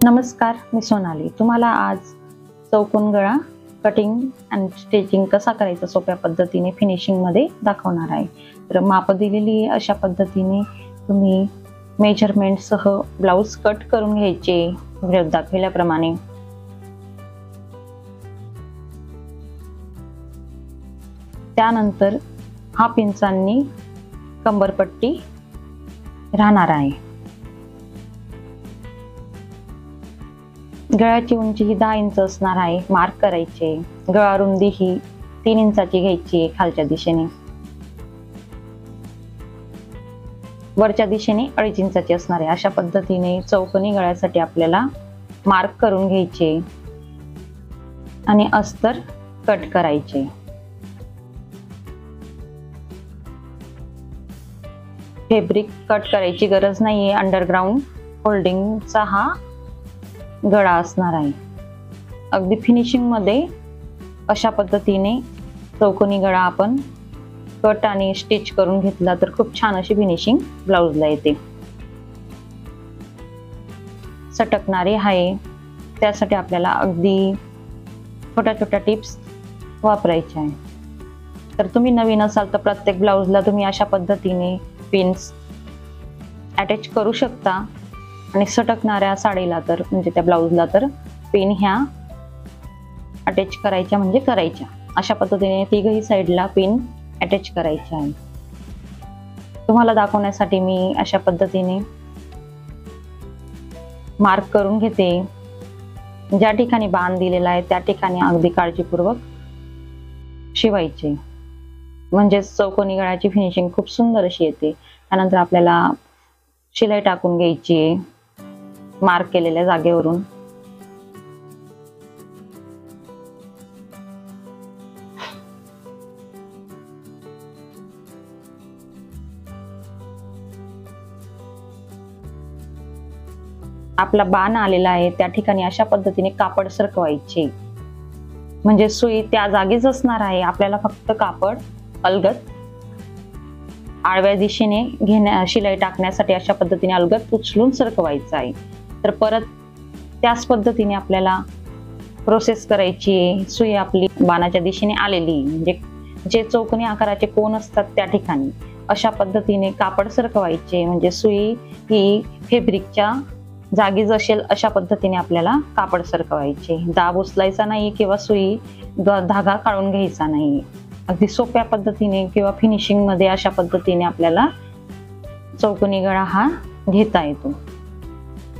नमस्कार, मी सोनाली तुम्हाला आज चौकोन गळा कटिंग अँड स्टिचिंग कसा करायचा सोप्या पद्धतीने फिनिशिंग मध्ये दाखवणार आहे। तर माप दिलेली अशा पद्धतीने तुम्ही मेजरमेंट सह ब्लाउज कट करून घ्यायचे व्हिडिओत दाखवल्याप्रमाणे। त्यानंतर हाफ इंचांनी कंबरपट्टी राहणार आहे। गळ्याची उंची ही 10 इंच असणार आहे, मार्क करायचे। गळा रुंदी ही 3 इंचाची घ्यायची खालच्या दिशेने, वरच्या दिशेने 2.5 इंचाची असणार आहे। अशा पद्धतीने चौकोनी गळ्यासाठी आपल्याला मार्क करून घ्यायचे आणि अस्तर कट करायचे। फॅब्रिक कट करायची गरज नाहीये, अंडरग्राउंड फोल्डिंगचा हा गळा असणार आहे। अगदी फिनिशिंग मध्ये अशा पद्धतीने चौकोनी गळा आपण कट आणि स्टिच करून घेतला तर खूप छान अशी फिनिशिंग ब्लाउजला येते। सटकणारी आहे त्यासाठी आपल्याला अगदी छोट्या छोट्या टिप्स वापरायच्या आहे। तर तुम्ही नवीन असाल तर प्रत्येक ब्लाउजला तुम्ही अशा पद्धतीने पिन्स अटॅच करू शकता आणि सटकणाऱ्या साडीला तर म्हणजे त्या ब्लाउजला तर पिन ह्या अटॅच करायच्या म्हणजे करायच्या। अशा पद्धतीने तिघही साइडला पिन अटॅच करायच्या आहे। तुम्हाला दाखवण्यासाठी मी अशा पद्धतीने मार्क करून घेते। ज्या ठिकाणी बाण दिलेला आहे त्या ठिकाणी अगदी काळजीपूर्वक शिवायचे, म्हणजे चौकोनी गळ्याची फिनिशिंग खूप सुंदर अशी येते। त्यानंतर आपल्याला शिलाई टाकून घ्यायची आहे मार्क केलेल्या जागेवरून। आपला बाण आलेला आहे त्या ठिकाणी अशा पद्धतीने कापड सरकवायचे, म्हणजे सुई त्या जागीच असणार आहे। आपल्याला फक्त कापड अलगद आडव्या दिशेने शिलाई टाकण्यासाठी अशा पद्धतीने अलगद उचलून सरकवायचं आहे। तर परत त्याच पद्धतीने आपल्याला प्रोसेस करायची आहे। सुई आपली बाणाच्या दिशेने आलेली, म्हणजे जे चौकोनी आकाराचे कोन असतात त्या ठिकाणी अशा पद्धतीने कापड सरकवायचे, म्हणजे सुई ही फॅब्रिकच्या जागीच असेल अशा पद्धतीने आपल्याला कापड सरकवायचे। दाब उचलायचा नाही किंवा सुई धागा काढून घ्यायचा नाही। अगदी सोप्या पद्धतीने किंवा फिनिशिंग मध्ये अशा पद्धतीने आपल्याला चौकोनी गळा हा घेता येतो।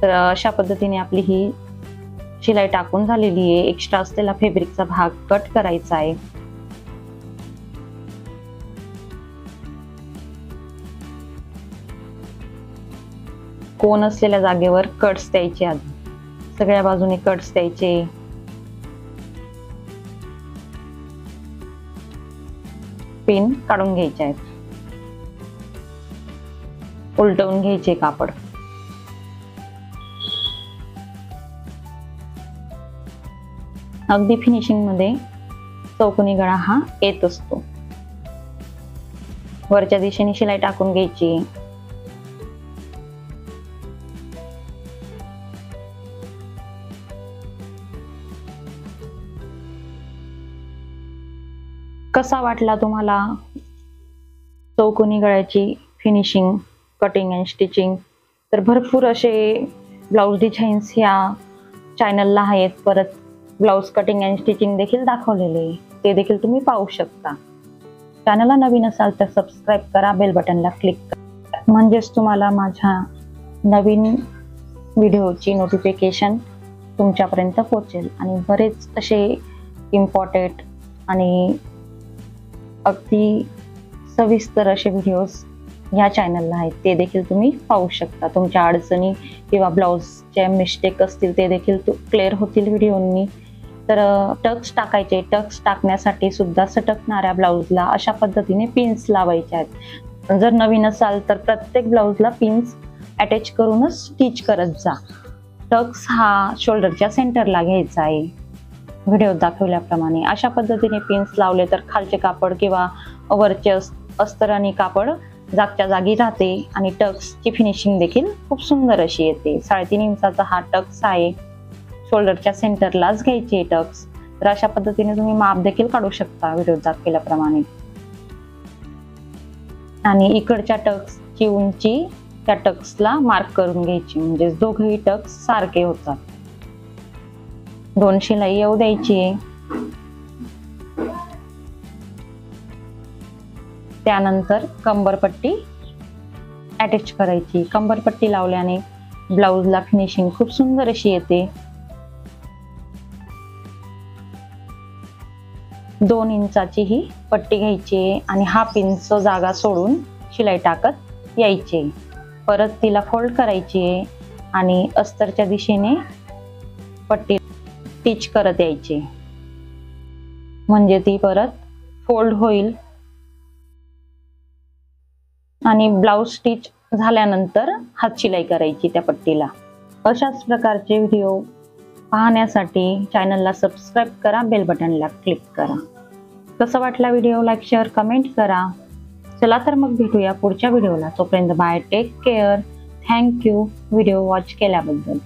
तर अशा पद्धतीने आपली ही शिलाई टाकून झालेली आहे। एक्स्ट्रा असलेला फॅब्रिकचा भाग कट करायचा आहे। कोन असलेल्या जागेवर कट्स द्यायचे, आधी सगळ्या बाजूने कट्स द्यायचे। पिन काढून घ्यायचे आहेत, उलटवून घ्यायचे कापड। अगदी फिनिशिंग मध्ये चौकोनी गळा हा येत असतो। वरच्या दिशेने शिलाई टाकून घ्यायची। कसा वाटला तुम्हाला चौकोनी गळ्याची फिनिशिंग, कटिंग अँड स्टिचिंग? तर भरपूर असे ब्लाउज डिझाईन्स ह्या चॅनलला आहेत। परत ब्लाउज कटिंग अँड स्टिचिंग देखील दाखवलेले, ते देखील तुम्ही पाहू शकता। चॅनलला नवीन असाल तर सबस्क्राईब करा, बेल बटनला क्लिक करा, म्हणजेच तुम्हाला माझ्या नवीन व्हिडिओची नोटिफिकेशन तुमच्यापर्यंत पोहोचेल। आणि बरेच असे इम्पॉर्टंट आणि अगदी सविस्तर असे व्हिडिओज ह्या चॅनलला आहेत, ते देखील तुम्ही पाहू शकता। तुमच्या अडचणी किंवा ब्लाउजचे मिस्टेक असतील ते देखील क्लिअर होतील व्हिडिओंनी। तर टक्स टाकायचे, टक्स टाकण्यासाठी सुद्धा सटकणाऱ्या ब्लाउजला अशा पद्धतीने पिन्स लावायचे आहेत। जर नवीन असाल तर प्रत्येक ब्लाउजला पिन्स अटॅच करूनच स्टिच करत जा। टक्स हा शोल्डरच्या सेंटरला घ्यायचा आहे व्हिडिओ दाखवल्याप्रमाणे। अशा पद्धतीने पिन्स लावले तर खालचे कापड किंवा वरचे अस्तर आणि कापड जागच्या जागी राहते आणि टक्सची फिनिशिंग देखील खूप सुंदर अशी येते. 3.5 इंचाचा हा टक्स आहे. शोल्डरच्या सेंटरलाच घ्यायचे टक्स. तर अशा पद्धतीने तुम्ही माप देखील काढू शकता व्हिडिओ दाखवल्याप्रमाणे. आणि इकडच्या टक्सची उंची त्या टक्सला मार्क करून घ्यायची, म्हणजे दोघही टक्स सारखे होतात. 2 शिलाई येऊ द्यायची. त्यानंतर कंबरपट्टी अटॅच करायची. कंबरपट्टी लावल्याने ब्लाउजला फिनिशिंग खूप सुंदर अशी येते. 2 इंचाची ही पट्टी घ्यायची आणि 1/2 इंच जागा सोडून शिलाई टाकत यायची. परत तिला फोल्ड करायची आणि अस्तरच्या दिशेने पट्टी स्टिच करत यायची, म्हणजे ती परत फोल्ड होईल. आणि ब्लाउज स्टिच झाल्यानंतर हात शिलाई करायची त्या पट्टीला. अशाच प्रकारचे व्हिडिओ पाहण्यासाठी चॅनलला सबस्क्राईब करा, बेल बटनला क्लिक करा. कसा वाटला व्हिडिओ लाईक शेअर कमेंट करा. चला तर मग भेटूया पुढच्या व्हिडिओला. तोपर्यंत bye, take care. Thank you video watch केल्याबद्दल.